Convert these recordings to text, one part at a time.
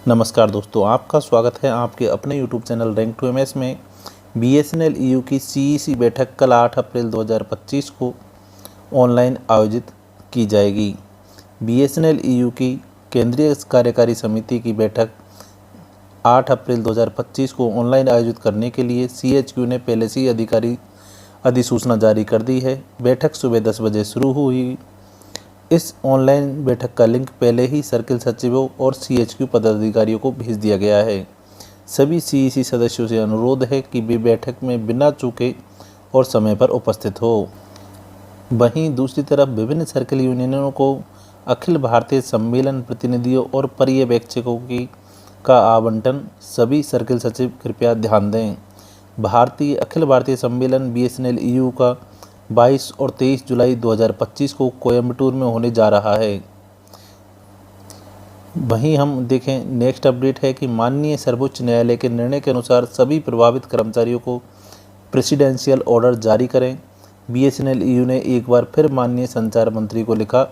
नमस्कार दोस्तों, आपका स्वागत है आपके अपने YouTube channel rank to MS में। बीएसएनएल ईयू की सीईसी बैठक कल 8 अप्रैल 2025 को ऑनलाइन आयोजित की जाएगी। बीएसएनएल ईयू की केंद्रीय कार्यकारी समिति की बैठक 8 अप्रैल 2025 को ऑनलाइन आयोजित करने के लिए सीएचक्यू ने पहले से ही अधिसूचना जारी कर दी है। बैठक सुबह 10 बजे शुरू हुई। इस ऑनलाइन बैठक का लिंक पहले ही सर्किल सचिवों और सीएचक्यू पदाधिकारियों को भेज दिया गया है। सभी सीईसी सदस्यों से अनुरोध है कि वे बैठक में बिना चूके और समय पर उपस्थित हो। वहीं दूसरी तरफ विभिन्न सर्किल यूनियनों को अखिल भारतीय सम्मेलन प्रतिनिधियों और पर्यवेक्षकों का आवंटन सभी सर्किल सचिव कृपया ध्यान दें। अखिल भारतीय सम्मेलन बीएसएनएल ईयू का 22 और 23 जुलाई 2025 को कोयम्बटूर में होने जा रहा है। वहीं हम देखें नेक्स्ट अपडेट है कि माननीय सर्वोच्च न्यायालय के निर्णय के अनुसार सभी प्रभावित कर्मचारियों को प्रेसिडेंशियल ऑर्डर जारी करें। बीएसएनएल ईयू ने एक बार फिर माननीय संचार मंत्री को लिखा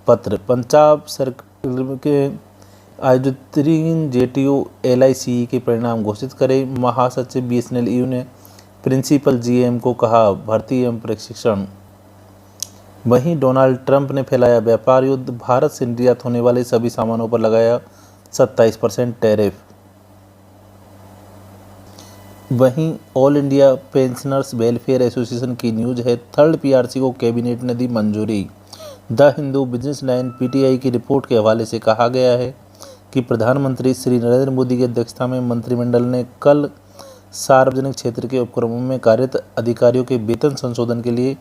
पत्र। पंजाब सरकार के आयोजित जेटीओ एलआईसी के परिणाम घोषित करें। महासचिव बीएसएनएल ईयू ने प्रिंसिपल जीएम को कहा भर्ती एवं प्रशिक्षण। वहीं डोनाल्ड ट्रंप ने फैलाया व्यापार युद्ध। भारत से निर्यात होने वाले सभी सामानों पर लगाया 27% टैरिफ। वहीं all India pensioners welfare association की न्यूज है, थर्ड पीआरसी को कैबिनेट ने दी मंजूरी। The Hindu business line PTI की रिपोर्ट के हवाले से कहा गया है कि प्रधानमंत्री श्री नरेंद्र मोदी की अध्यक्षता में मंत्रिमंडल ने कल सार्वजनिक क्षेत्र के उपक्रमों में कार्यरत अधिकारियों के वेतन संशोधन के लिए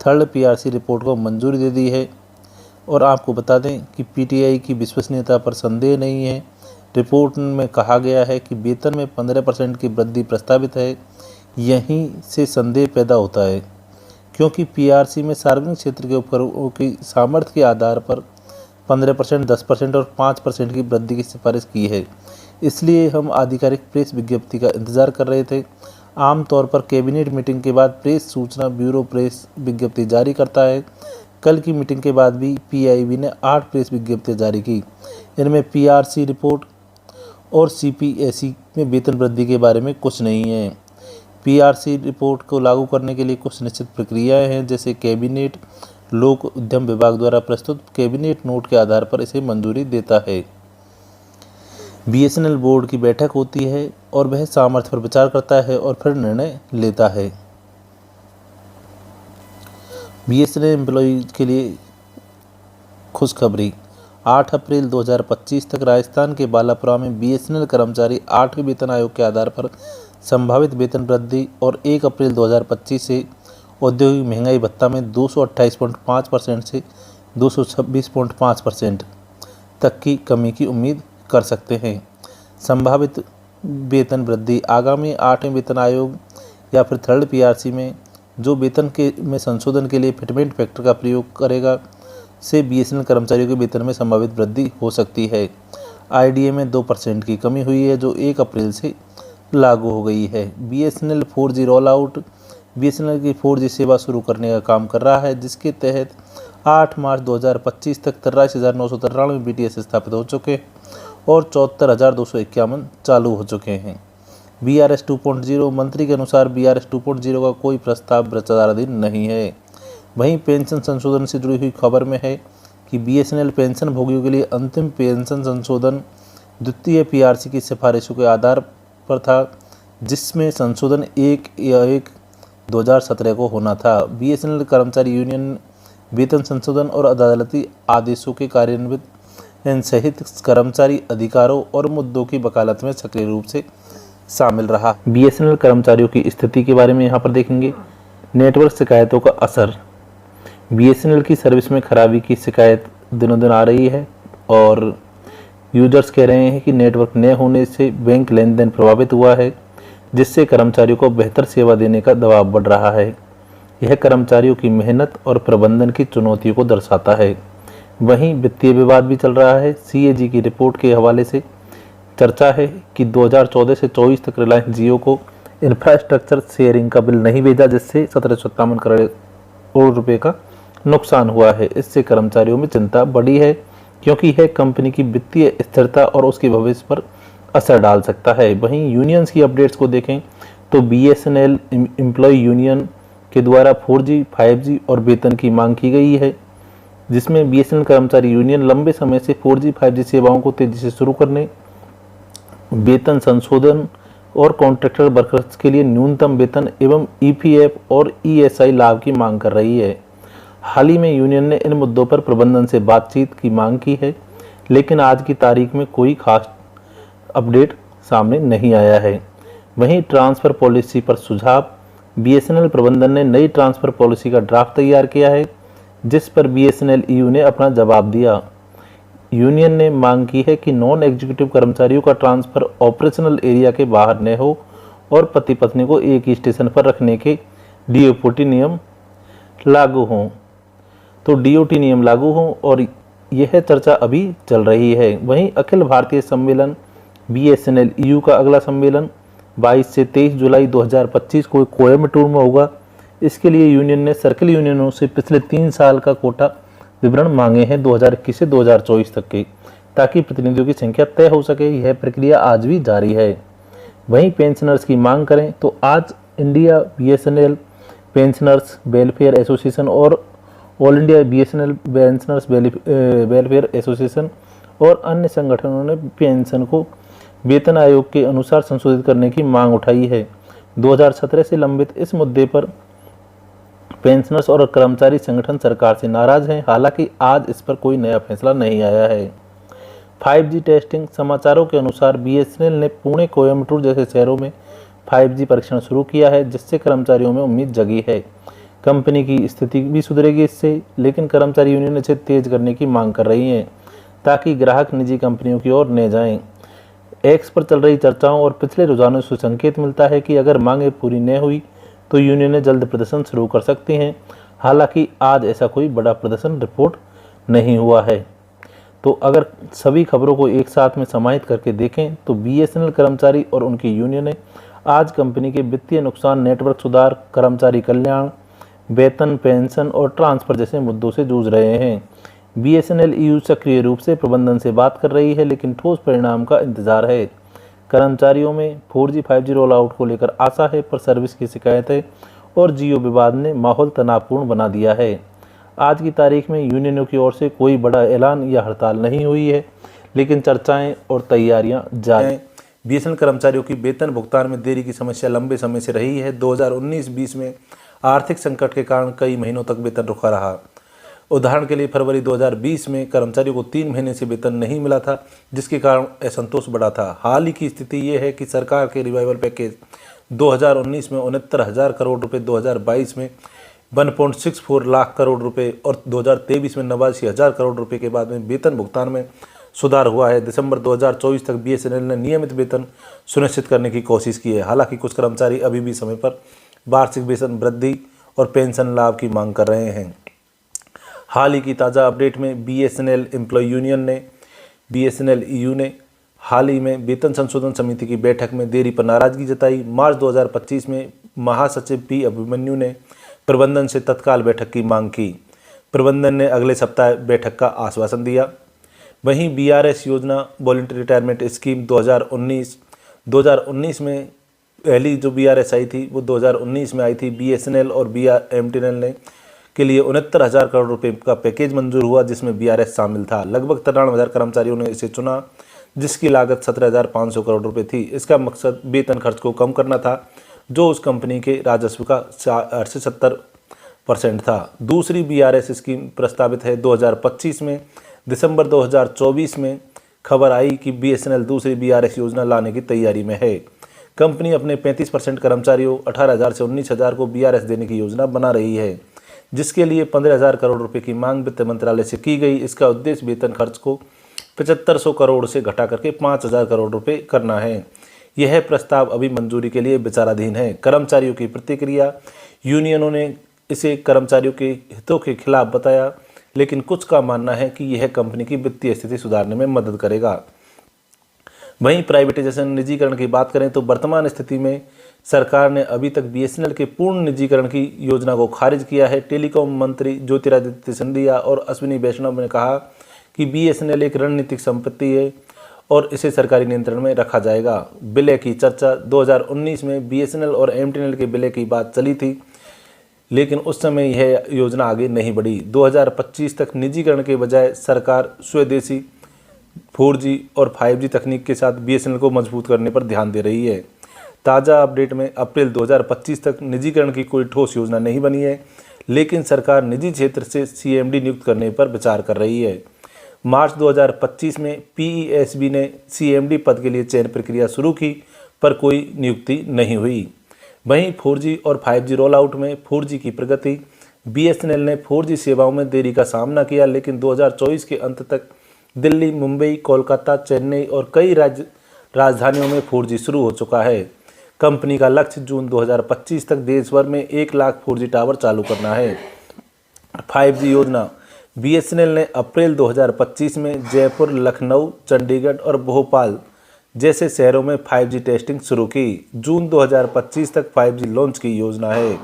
थर्ड पीआरसी रिपोर्ट को मंजूरी दे दी है। और आपको बता दें कि पीटीआई की विश्वसनीयता पर संदेह नहीं है। रिपोर्ट में कहा गया है कि वेतन में 15% की वृद्धि प्रस्तावित है। यहीं से संदेह पैदा होता है क्योंकि पीआरसी में सार्वजनिक क्षेत्र के उपक्रमों की सामर्थ्य के आधार पर 15%, 10% और 5% की वृद्धि की सिफारिश की है। इसलिए हम आधिकारिक प्रेस विज्ञप्ति का इंतजार कर रहे थे। आमतौर पर कैबिनेट मीटिंग के बाद प्रेस सूचना ब्यूरो प्रेस विज्ञप्ति जारी करता है। कल की मीटिंग के बाद भी पीआईबी ने 8 प्रेस विज्ञप्तियां जारी की। इनमें पीआरसी रिपोर्ट और सीपीएसई में वेतन वृद्धि के बारे में कुछ नहीं है। पीआरसी रिपोर्ट को लागू करने के लिए कुछ निश्चित प्रक्रियाएं हैं, जैसे कैबिनेट लोक उद्यम विभाग द्वारा प्रस्तुत कैबिनेट नोट के आधार पर इसे मंजूरी देता है। बीएसएनएल बोर्ड की बैठक होती है और वह सामर्थ्य पर विचार करता है और फिर निर्णय लेता है। बीएसएनएल एम्प्लॉय के लिए खुशखबरी। 8 अप्रैल 2025 तक राजस्थान के बालापुरा में बीएसएनएल कर्मचारी 8वें वेतन आयोग के आधार पर संभावित वेतन वृद्धि और 1 अप्रैल 2025 से औद्योगिक महंगाई भत्ता में 228.5% से 226.5% तक की कमी की उम्मीद कर सकते हैं। संभावित वेतन वृद्धि आगामी 8वें वेतन आयोग या फिर थर्ड पीआरसी में जो वेतन में संशोधन के लिए फिटमेंट फैक्टर का प्रयोग करेगा से बीएसएनएल कर्मचारियों के वेतन में संभावित वृद्धि हो सकती है। आईडीए में 2% की कमी हुई है जो 1 अप्रैल से लागू हो गई है। BSNL 4G roll out. BSNL की 4G सेवा शुरू करने का काम कर रहा है, जिसके तहत 8 मार्च 2025 तक 83,993 बीटीएस स्थापित हो चुके हैं और 74,251 चालू हो चुके हैं। बीआरएस 2.0। मंत्री के अनुसार बीआरएस 2.0 का कोई प्रस्ताव विचाराधीन नहीं है। वहीं पेंशन संशोधन से जुड़ी हुई खबर में है कि बीएसएनएल पेंशन भोगियों के लिए अंतिम पेंशन संशोधन द्वितीय पीआरसी की सिफारिशों के आधार पर था, जिसमें संशोधन 1/1/2017 को होना था। बीएसएनएल कर्मचारी यूनियन वेतन संशोधन और अदालती आदेशों के कार्यान्वित सहित कर्मचारी अधिकारों और मुद्दों की वकालत में सक्रिय रूप से शामिल रहा। बीएसएनएल कर्मचारियों की स्थिति के बारे में यहाँ पर देखेंगे। नेटवर्क शिकायतों का असर। बीएसएनएल की सर्विस में खराबी की शिकायत दिनों दिन आ रही है और यूजर्स कह रहे हैं कि नेटवर्क न होने से बैंक लेन देन प्रभावित हुआ है, जिससे कर्मचारियों को बेहतर सेवा देने का दबाव बढ़ रहा है। यह कर्मचारियों की मेहनत और प्रबंधन की चुनौतियों को दर्शाता है। वहीं वित्तीय विवाद भी चल रहा है। सीएजी की रिपोर्ट के हवाले से चर्चा है कि 2014 से 24 तक रिलायंस जियो को इंफ्रास्ट्रक्चर शेयरिंग का बिल नहीं भेजा, जिससे 1757 करोड़ रुपए का नुकसान हुआ है। इससे कर्मचारियों में चिंता बढ़ी है क्योंकि यह कंपनी की वित्तीय स्थिरता और उसके भविष्य पर असर डाल सकता है। वहीं यूनियंस की अपडेट्स को देखें तो बीएसएनएल एम्प्लॉय यूनियन के द्वारा 4G, 5G और वेतन की मांग की गई है, जिसमें बीएसएनएल कर्मचारी यूनियन लंबे समय से 4G, 5G सेवाओं को तेजी से शुरू करने, वेतन संशोधन और कॉन्ट्रैक्टर वर्कर्स के लिए न्यूनतम वेतन एवं ईपीएफ और ईएसआई लाभ की मांग कर रही है। हाल ही में यूनियन ने इन मुद्दों पर प्रबंधन से बातचीत की मांग की है, लेकिन आज की तारीख में कोई खास अपडेट सामने नहीं आया है। वहीं ट्रांसफ़र पॉलिसी पर सुझाव, बीएसएनएल प्रबंधन ने नई ट्रांसफ़र पॉलिसी का ड्राफ्ट तैयार किया है, जिस पर बीएसएनएल ईयू ने अपना जवाब दिया। यूनियन ने मांग की है कि नॉन एग्जीक्यूटिव कर्मचारियों का ट्रांसफर ऑपरेशनल एरिया के बाहर न हो और पति पत्नी को एक ही स्टेशन पर रखने के डीओटी नियम लागू हों। तो डीओटी नियम लागू हों और यह चर्चा अभी चल रही है। वहीं अखिल भारतीय सम्मेलन बीएसएनएल ईयू का अगला सम्मेलन 22 से 23 जुलाई 2025 को कोयम्बटूर में होगा। इसके लिए यूनियन ने सर्किल यूनियनों से पिछले 3 साल का कोटा विवरण मांगे हैं 2021 से 2024 तक के, ताकि प्रतिनिधियों की संख्या तय हो सके। यह प्रक्रिया आज भी जारी है। वहीं पेंशनर्स की मांग करें तो आज India BSNL pensioners welfare association और all India BSNL pensioners welfare association और अन्य संगठनों ने पेंशन को वेतन आयोग के अनुसार संशोधित करने की मांग उठाई है। 2017 से लंबित इस मुद्दे पर पेंशनर्स और कर्मचारी संगठन सरकार से नाराज हैं। हालांकि आज इस पर कोई नया फैसला नहीं आया है। 5G टेस्टिंग, समाचारों के अनुसार बीएसएनएल ने पुणे, कोयम्बटूर जैसे शहरों में 5G परीक्षण शुरू किया है, जिससे कर्मचारियों में उम्मीद जगी है। कंपनी की स्थिति भी सुधरेगी इससे, लेकिन कर्मचारी यूनियन इसे तेज करने की मांग कर रही है, ताकि ग्राहक निजी कंपनियों की ओर न जाएं। एक्स पर चल रही चर्चाओं और पिछले रुझानों से संकेत मिलता है कि अगर मांगें पूरी न हुई तो यूनियनें जल्द प्रदर्शन शुरू कर सकती हैं। हालांकि आज ऐसा कोई बड़ा प्रदर्शन रिपोर्ट नहीं हुआ है। तो अगर सभी खबरों को एक साथ में समाहित करके देखें तो बीएसएनएल कर्मचारी और उनकी यूनियनें आज कंपनी के वित्तीय नुकसान, नेटवर्क सुधार, कर्मचारी कल्याण, वेतन, पेंशन और ट्रांसफर जैसे मुद्दों से जूझ रहे हैं। बीएसएनएल ईयू सक्रिय रूप से प्रबंधन से बात कर रही है, लेकिन ठोस परिणाम का इंतजार है। कर्मचारियों में 4G, 5G रोल आउट को लेकर आशा है, पर सर्विस की शिकायतें और जियो विवाद ने माहौल तनावपूर्ण बना दिया है। आज की तारीख में यूनियनों की ओर से कोई बड़ा ऐलान या हड़ताल नहीं हुई है, लेकिन चर्चाएं और तैयारियां जारी हैं। बीएसएनएल कर्मचारियों की वेतन भुगतान में देरी की समस्या लंबे समय से रही है। 2019-20 में आर्थिक संकट के कारण कई महीनों तक वेतन रुका रहा। उदाहरण के लिए फरवरी 2020 में कर्मचारियों को 3 महीने से वेतन नहीं मिला था, जिसके कारण असंतोष बढ़ा था। हाल ही की स्थिति ये है कि सरकार के रिवाइवल पैकेज 2019 में 69,000 करोड़ रुपए, 2022 में 1.64 लाख करोड़ रुपए और 2023 में 89,000 करोड़ रुपए के बाद में वेतन भुगतान में सुधार हुआ है। दिसंबर 2024 तक बीएसएनएल ने नियमित वेतन सुनिश्चित करने की कोशिश की है। हालांकि कुछ कर्मचारी अभी भी समय पर वार्षिक वेतन वृद्धि और पेंशन लाभ की मांग कर रहे हैं। हाल ही की ताज़ा अपडेट में बीएसएनएल एम्प्लॉय यूनियन ने बीएसएनएल ईयू ने हाल ही में वेतन संशोधन समिति की बैठक में देरी पर नाराजगी जताई। मार्च 2025 में महासचिव पी अभिमन्यु ने प्रबंधन से तत्काल बैठक की मांग की। प्रबंधन ने अगले सप्ताह बैठक का आश्वासन दिया। वहीं बीआरएस योजना, वॉलंटरी रिटायरमेंट स्कीम 2019 में पहली जो बीआरएस आई थी वो 2019 में आई थी। बीएसएनएल और बीआरएमटीएनएल ने के लिए 69,000 करोड़ रुपए का पैकेज मंजूर हुआ, जिसमें बीआरएस शामिल था। लगभग 93,000 कर्मचारियों ने इसे चुना, जिसकी लागत 17,500 करोड़ रुपए थी। इसका मकसद वेतन खर्च को कम करना था, जो उस कंपनी के राजस्व का 60 से 70% था। दूसरी बीआरएस स्कीम प्रस्तावित है 2025 में। दिसंबर 2024 में खबर आई कि बीएसएनएल दूसरी बीआरएस योजना लाने की तैयारी में है। कंपनी अपने 35% कर्मचारियों 18,000 से 19,000 को बीआरएस देने की योजना बना रही है, जिसके लिए 15,000 करोड़ रुपए की मांग वित्त मंत्रालय से की गई। इसका उद्देश्य वेतन खर्च को 7500 करोड़ से घटा करके 5,000 करोड़ रुपए करना है। यह प्रस्ताव अभी मंजूरी के लिए विचाराधीन है। कर्मचारियों की प्रतिक्रिया, यूनियनों ने इसे कर्मचारियों के हितों के खिलाफ बताया, लेकिन कुछ का मानना है कि यह कंपनी की वित्तीय स्थिति सुधारने में मदद करेगा। वहीं प्राइवेटाइजेशन, निजीकरण की बात करें तो वर्तमान स्थिति में सरकार ने अभी तक बीएसएनएल के पूर्ण निजीकरण की योजना को खारिज किया है। टेलीकॉम मंत्री ज्योतिरादित्य सिंधिया और अश्विनी वैष्णव ने कहा कि बीएसएनएल एक रणनीतिक संपत्ति है और इसे सरकारी नियंत्रण में रखा जाएगा। विलय की चर्चा 2019 में बीएसएनएल और एमटीएनएल के विलय की बात चली थी, लेकिन उस समय यह योजना आगे नहीं बढ़ी। 2025 तक निजीकरण के बजाय सरकार स्वदेशी 4G और 5G तकनीक के साथ बीएसएनएल को मजबूत करने पर ध्यान दे रही है। ताज़ा अपडेट में अप्रैल 2025 तक निजीकरण की कोई ठोस योजना नहीं बनी है, लेकिन सरकार निजी क्षेत्र से सीएमडी नियुक्त करने पर विचार कर रही है। मार्च 2025 में पीईएसबी ने सीएमडी पद के लिए चयन प्रक्रिया शुरू की, पर कोई नियुक्ति नहीं हुई। वहीं 4G और 5G रोल आउट में 4G की प्रगति। बीएसएनएल ने 4G सेवाओं में देरी का सामना किया, लेकिन 2024 के अंत तक दिल्ली, मुंबई, कोलकाता, चेन्नई और कई राजधानियों में 4G शुरू हो चुका है। कंपनी का लक्ष्य जून 2025 तक देश भर में 1 लाख 4G टावर चालू करना है। 5G योजना। बीएसएनएल ने अप्रैल 2025 में जयपुर, लखनऊ, चंडीगढ़ और भोपाल जैसे शहरों में 5G टेस्टिंग शुरू की। जून 2025 तक 5G लॉन्च की योजना है,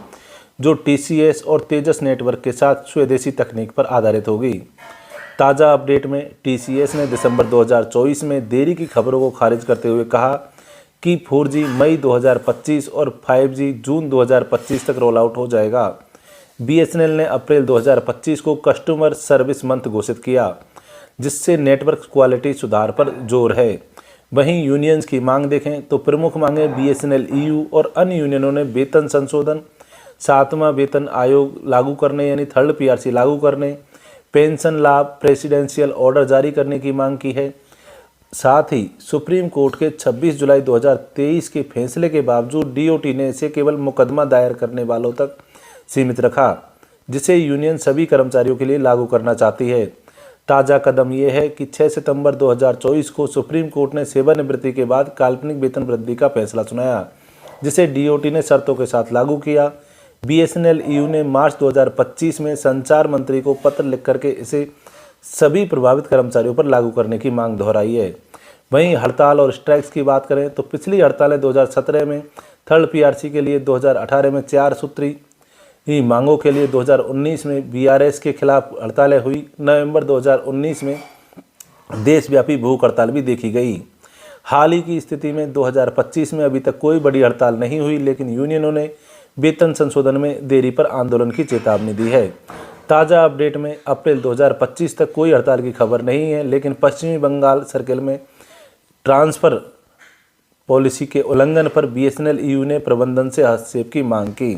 जो टीसीएस और तेजस नेटवर्क के साथ स्वदेशी तकनीक पर आधारित होगी। ताज़ा अपडेट में टीसीएस ने दिसंबर 2024 में देरी की खबरों को खारिज करते हुए कहा कि 4G मई 2025 और 5G जून 2025 तक रोल आउट हो जाएगा। बीएसएनएल ने अप्रैल 2025 को कस्टमर सर्विस मंथ घोषित किया, जिससे नेटवर्क क्वालिटी सुधार पर जोर है। वहीं यूनियंस की मांग देखें तो प्रमुख मांगें बीएसएनएल ईयू और अन्य यूनियनों ने वेतन संशोधन, 7वां वेतन आयोग लागू करने यानी 3rd पीआरसी लागू करने, पेंशन लाभ, प्रेसिडेंशियल ऑर्डर जारी करने की मांग की है। साथ ही सुप्रीम कोर्ट के 26 जुलाई 2023 के फैसले के बावजूद डीओटी ने इसे केवल मुकदमा दायर करने वालों तक सीमित रखा, जिसे यूनियन सभी कर्मचारियों के लिए लागू करना चाहती है। ताज़ा कदम यह है कि 6 सितंबर 2024 को सुप्रीम कोर्ट ने सेवानिवृत्ति के बाद काल्पनिक वेतन वृद्धि का फैसला सुनाया, जिसे डीओटी ने शर्तों के साथ लागू किया। बीएसएनएल ईयू ने मार्च 2025 में संचार मंत्री को पत्र लिख करके इसे सभी प्रभावित कर्मचारियों पर लागू करने की मांग दोहराई है। वहीं हड़ताल और स्ट्राइक्स की बात करें तो पिछली हड़तालें 2017 में 3rd पीआरसी के लिए, 2018 में 4 सूत्री मांगों के लिए, 2019 में बीआरएस के खिलाफ हड़तालें हुई। नवंबर 2019 में देशव्यापी भूख हड़ताल भी देखी गई। हाल ही की स्थिति में 2025 में अभी तक कोई बड़ी हड़ताल नहीं हुई, लेकिन यूनियनों ने वेतन संशोधन में देरी पर आंदोलन की चेतावनी दी है। ताज़ा अपडेट में अप्रैल 2025 तक कोई हड़ताल की खबर नहीं है, लेकिन पश्चिमी बंगाल सर्किल में ट्रांसफ़र पॉलिसी के उल्लंघन पर बीएसएनएल ईयू ने प्रबंधन से हस्तक्षेप की मांग की।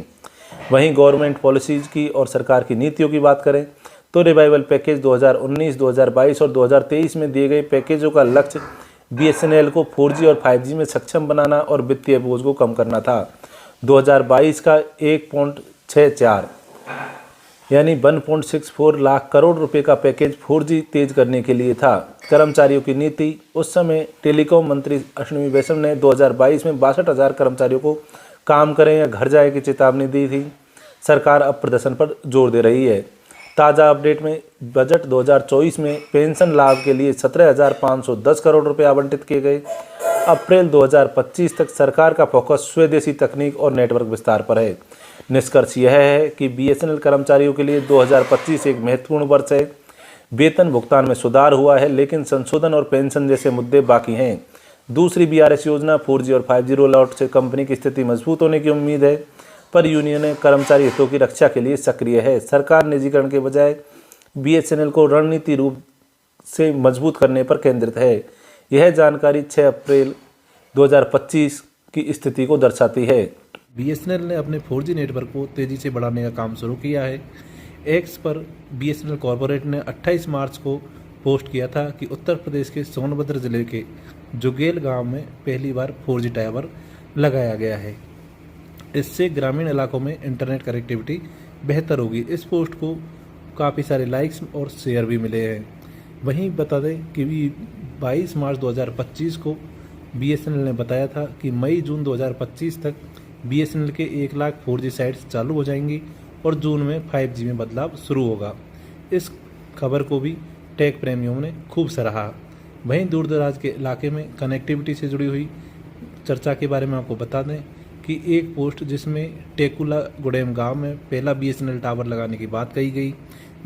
वहीं गवर्नमेंट पॉलिसीज़ की और सरकार की नीतियों की बात करें तो रिवाइवल पैकेज 2019, 2022 और 2023 में दिए गए पैकेजों का लक्ष्य बीएसएनएल को 4G और 5G में सक्षम बनाना और वित्तीय बोझ को कम करना था। 2022 का 1.64 यानी 1.64 लाख करोड़ रुपए का पैकेज 4G तेज करने के लिए था। कर्मचारियों की नीति। उस समय टेलीकॉम मंत्री अश्विनी वैष्णव ने 2022 में 62,000 कर्मचारियों को काम करें या घर जाए की चेतावनी दी थी। सरकार अब प्रदर्शन पर जोर दे रही है। ताज़ा अपडेट में बजट 2024 में पेंशन लाभ के लिए 17,510 करोड़ रुपए आवंटित किए गए। अप्रैल 2025 तक सरकार का फोकस स्वदेशी तकनीक और नेटवर्क विस्तार पर है। निष्कर्ष यह है कि बीएसएनएल कर्मचारियों के लिए 2025 एक महत्वपूर्ण वर्ष है। वेतन भुगतान में सुधार हुआ है, लेकिन संशोधन और पेंशन जैसे मुद्दे बाकी हैं। दूसरी बीआरएस योजना 4G और 5G रोल आउट से कंपनी की स्थिति मजबूत होने की उम्मीद है, पर यूनियन कर्मचारी हितों की रक्षा के लिए सक्रिय है। सरकार निजीकरण के बजाय बीएसएनएल को रणनीति रूप से मजबूत करने पर केंद्रित है। यह जानकारी 6 अप्रैल 2025 की स्थिति को दर्शाती है। बीएसएनएल ने अपने 4G नेटवर्क को तेज़ी से बढ़ाने का काम शुरू किया है। एक्स पर बीएसएनएल कॉरपोरेट ने 28 मार्च को पोस्ट किया था कि उत्तर प्रदेश के सोनभद्र जिले के जुगेल गांव में पहली बार 4G टावर लगाया गया है। इससे ग्रामीण इलाकों में इंटरनेट कनेक्टिविटी बेहतर होगी। इस पोस्ट को काफ़ी सारे लाइक्स और शेयर भी मिले हैं। वहीं बता दें कि 22 मार्च 2025 को बीएसएनएल ने बताया था कि मई जून 2025 तक बीएसएनएल के 1 लाख 4G साइट्स चालू हो जाएंगी और जून में 5G में बदलाव शुरू होगा। इस खबर को भी टेक प्रेमियों ने खूब सराहा। वहीं दूर दराज के इलाके में कनेक्टिविटी से जुड़ी हुई चर्चा के बारे में आपको बता दें कि एक पोस्ट जिसमें टेकुला गुडेम गांव में पहला बीएसएनएल टावर लगाने की बात कही गई,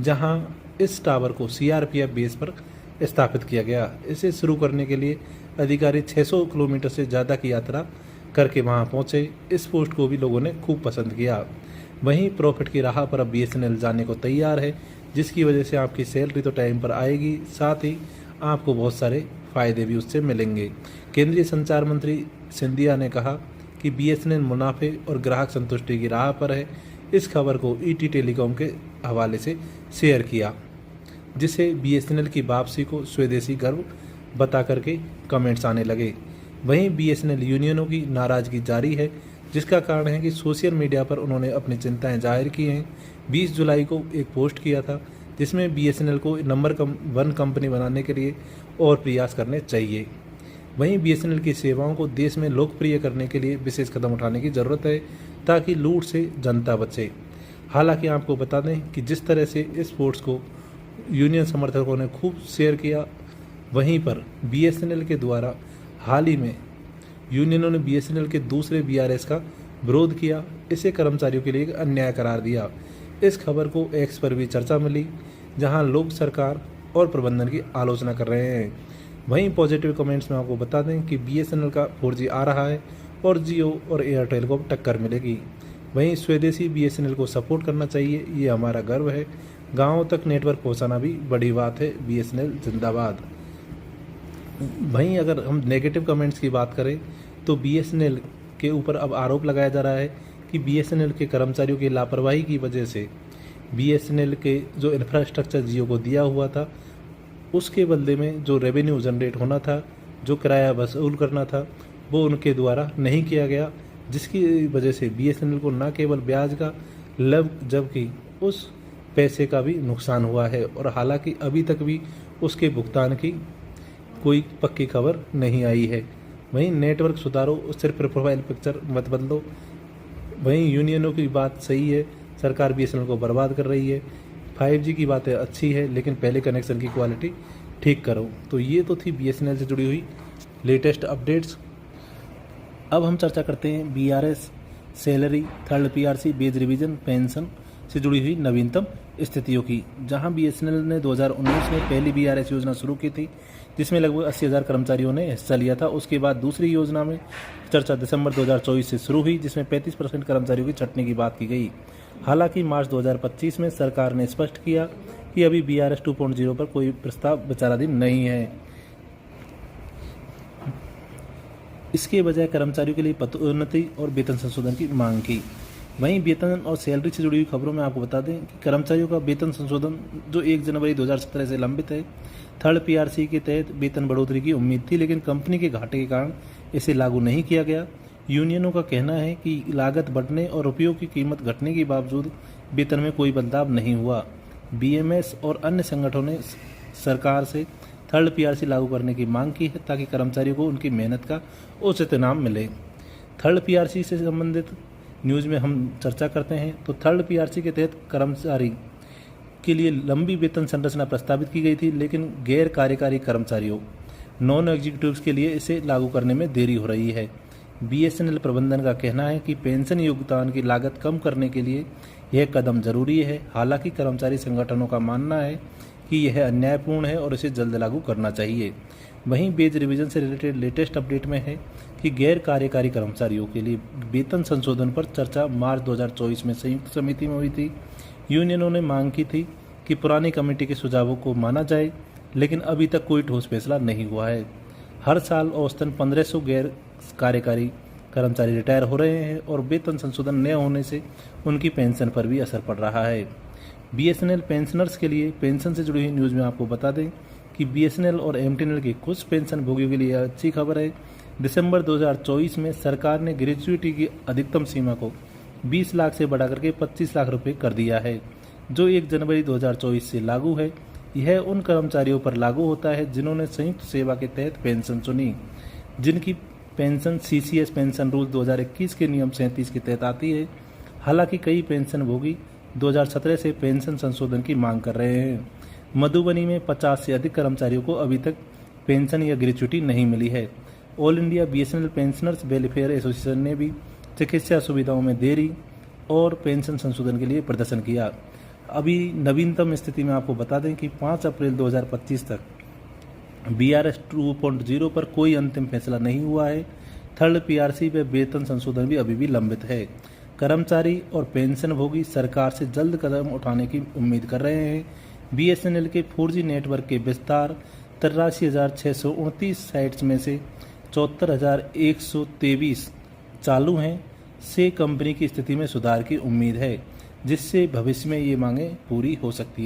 जहां इस टावर को सीआरपीएफ बेस पर स्थापित किया गया। इसे शुरू करने के लिए अधिकारी 600 किलोमीटर से ज़्यादा की यात्रा करके वहां पहुंचे। इस पोस्ट को भी लोगों ने खूब पसंद किया। वहीं प्रॉफिट की राह पर अब BSNL जाने को तैयार है, जिसकी वजह से आपकी सैलरी तो टाइम पर आएगी, साथ ही आपको बहुत सारे फ़ायदे भी उससे मिलेंगे। केंद्रीय संचार मंत्री सिंधिया ने कहा कि BSNL मुनाफे और ग्राहक संतुष्टि की राह पर है। इस खबर को ET टेलीकॉम के हवाले से शेयर किया, जिसे BSNL की वापसी को स्वदेशी गर्व बता करके कमेंट्स आने लगे। वहीं BSNL यूनियनों की नाराज़गी जारी है, जिसका कारण है कि सोशल मीडिया पर उन्होंने अपनी चिंताएं जाहिर की हैं। 20 जुलाई को एक पोस्ट किया था, जिसमें BSNL को नंबर 1 कंपनी बनाने के लिए और प्रयास करने चाहिए। वहीं BSNL की सेवाओं को देश में लोकप्रिय करने के लिए विशेष कदम उठाने की ज़रूरत है, ताकि लूट से जनता बचे। हालांकि आपको बता दें कि जिस तरह से इस पोस्ट को यूनियन समर्थकों ने खूब शेयर किया, वहीं पर BSNL के द्वारा हाल ही में यूनियनों ने BSNL के दूसरे BRS का विरोध किया। इसे कर्मचारियों के लिए एक अन्याय करार दिया। इस खबर को X पर भी चर्चा मिली, जहां लोग सरकार और प्रबंधन की आलोचना कर रहे हैं। वहीं पॉजिटिव कमेंट्स में आपको बता दें कि BSNL का 4G आ रहा है और जियो और एयरटेल को टक्कर मिलेगी। वहीं स्वदेशी BSNL को सपोर्ट करना चाहिए, ये हमारा गर्व है। गाँवों तक नेटवर्क पहुँचाना भी बड़ी बात है। BSNL जिंदाबाद। वहीं अगर हम नेगेटिव कमेंट्स की बात करें तो BSNL के ऊपर अब आरोप लगाया जा रहा है कि BSNL के कर्मचारियों की लापरवाही की वजह से BSNL के जो इंफ्रास्ट्रक्चर जियो को दिया हुआ था, उसके बदले में जो रेवेन्यू जनरेट होना था, जो किराया वसूल करना था, वो उनके द्वारा नहीं किया गया, जिसकी वजह से BSNL को न केवल ब्याज का जबकि उस पैसे का भी नुकसान हुआ है। और हालांकि अभी तक भी उसके भुगतान की कोई पक्की खबर नहीं आई है। वहीं नेटवर्क सुधारो, सिर्फ प्रोफाइल पिक्चर मत बदलो। वहीं यूनियनों की बात सही है, सरकार BSNL को बर्बाद कर रही है। 5G की बातें अच्छी है, लेकिन पहले कनेक्शन की क्वालिटी ठीक करो। तो ये तो थी BSNL से जुड़ी हुई लेटेस्ट अपडेट्स। अब हम चर्चा करते हैं BRS salary, third PRC, pay revision, pension से जुड़ी हुई नवीनतम स्थितियों की। जहां BSNL ने 2019 में पहली BRS योजना शुरू की थी, जिसमें लगभग 80,000 कर्मचारियों ने हिस्सा लिया था। उसके बाद दूसरी योजना में चर्चा दिसंबर 2024 से शुरू हुई, जिसमें 35% कर्मचारियों की छंटनी की बात की गई। हालांकि मार्च 2025 में सरकार ने स्पष्ट किया कि अभी BRS 2.0 पर कोई प्रस्ताव विचाराधीन नहीं है। इसके बजाय कर्मचारियों के लिए पदोन्नति और वेतन संशोधन की मांग की। वहीं वेतन और सैलरी से जुड़ी हुई खबरों में आपको बता दें कि कर्मचारियों का वेतन संशोधन जो 1 जनवरी 2017 से लंबित है, थर्ड PRC के तहत वेतन बढ़ोतरी की उम्मीद थी, लेकिन कंपनी के घाटे के कारण इसे लागू नहीं किया गया। यूनियनों का कहना है कि लागत बढ़ने और रुपयों की कीमत घटने के बावजूद वेतन में कोई बदलाव नहीं हुआ। BMS और अन्य संगठनों ने सरकार से थर्ड PRC लागू करने की मांग की है, ताकि कर्मचारियों को उनकी मेहनत का उचित इनाम मिले। थर्ड PRC से संबंधित न्यूज़ में हम चर्चा करते हैं तो थर्ड PRC के तहत कर्मचारी के लिए लंबी वेतन संरचना प्रस्तावित की गई थी, लेकिन गैर कार्यकारी कर्मचारियों नॉन एग्जीक्यूटिव्स के लिए इसे लागू करने में देरी हो रही है। BSNL प्रबंधन का कहना है कि पेंशन योगदान की लागत कम करने के लिए यह कदम जरूरी है। हालांकि कर्मचारी संगठनों का मानना है कि यह अन्यायपूर्ण है और इसे जल्द लागू करना चाहिए। वहीं वेज रिवीजन से रिलेटेड लेटेस्ट अपडेट में है कि गैर कार्यकारी कर्मचारियों के लिए वेतन संशोधन पर चर्चा मार्च 2024 में संयुक्त समिति में हुई थी। यूनियनों ने मांग की थी कि पुरानी कमेटी के सुझावों को माना जाए, लेकिन अभी तक कोई ठोस फैसला नहीं हुआ है। हर साल औसतन 1500 गैर कार्यकारी कर्मचारी रिटायर हो रहे हैं और वेतन संशोधन न होने से उनकी पेंशन पर भी असर पड़ रहा है। BSNL पेंशनर्स के लिए पेंशन से जुड़ी हुई न्यूज़ में आपको बता दें कि BSNL और MTNL के कुछ पेंशन भोगियों के लिए अच्छी खबर है। दिसंबर 2024 में सरकार ने ग्रेच्युइटी की अधिकतम सीमा को 20 लाख से बढ़ा करके 25 लाख रुपए कर दिया है, जो 1 जनवरी 2024 से लागू है। यह उन कर्मचारियों पर लागू होता है जिन्होंने संयुक्त सेवा के तहत पेंशन चुनी, जिनकी पेंशन CCS पेंशन रूल 2021 के नियम 37 के तहत आती है। हालांकि कई पेंशन भोगी 2017 से पेंशन संशोधन की मांग कर रहे हैं। मधुबनी में 50 से अधिक कर्मचारियों को अभी तक पेंशन या ग्रेच्युइटी नहीं मिली है। All India BSNL pensioners welfare association ने भी चिकित्सा सुविधाओं में देरी और पेंशन संशोधन के लिए प्रदर्शन किया। अभी नवीनतम स्थिति में आपको बता दें कि 5 अप्रैल 2025 तक BRS 2.0 पर कोई अंतिम फैसला नहीं हुआ है। थर्ड PRC व वेतन संशोधन भी अभी भी लंबित है। कर्मचारी और पेंशनभोगी सरकार से जल्द कदम उठाने की उम्मीद कर रहे हैं। BSNL के 4G नेटवर्क के विस्तार 83,629 साइट्स में से 74,123 चालू हैं से कंपनी की स्थिति में सुधार की उम्मीद है, जिससे भविष्य में ये मांगें पूरी हो सकती है।